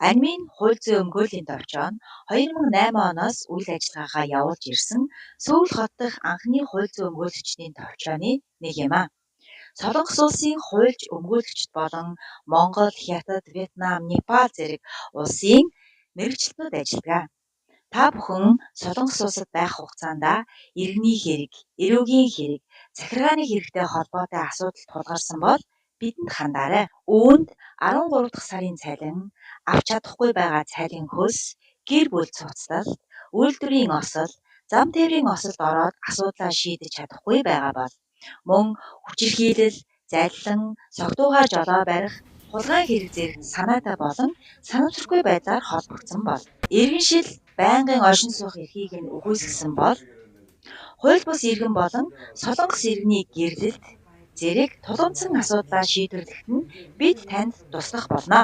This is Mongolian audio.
Анимын хууль зүйн өмгөөллийн товчоо нь 2008 оноос үйл ажиллагаагаа явуулж ирсэн Сөүл хот дахь анхны хууль зүйн өмгөөлөгчдийн товчооны нэг юм а. Солонгос улсын хуульч өмгөөлөгчд болон Монгол, Хятад, Вьетнам, Непал зэрэг улсын мэргэжилтнүүд ажилладаг. Та бүхэн Солонгос улсад байх хугацаанд иргэний хэрэг, эрүүгийн хэрэг, захиргааны хэрэгтэй холбоотой асуудал тулгарсан бол бидэнд хандаарай. Үүнд 13 дахь сарын цалин, авч чадахгүй байгаа цалин хөлс, гэр бүл цуцлал, үйлдвэрийн осол, зам тээврийн осолд ороод асуудлаа шийдэж чадахгүй байгаа бол мөн хүчирхийлэл, зайлан, согтуугаар жолоо барих, хулгай хэрэг зэрэг санаатай болон санамсаргүй байдлаар холбогдсон бол иргэншил байнгын оршин суух эрхийг нь үгүйсгэсэн бол хууль бус иргэн болон солонгос иргэний гэрлэлт зэрэг тулгымдсан асуудлаа шийдвэрлэхэд нь бид танд туслах болно.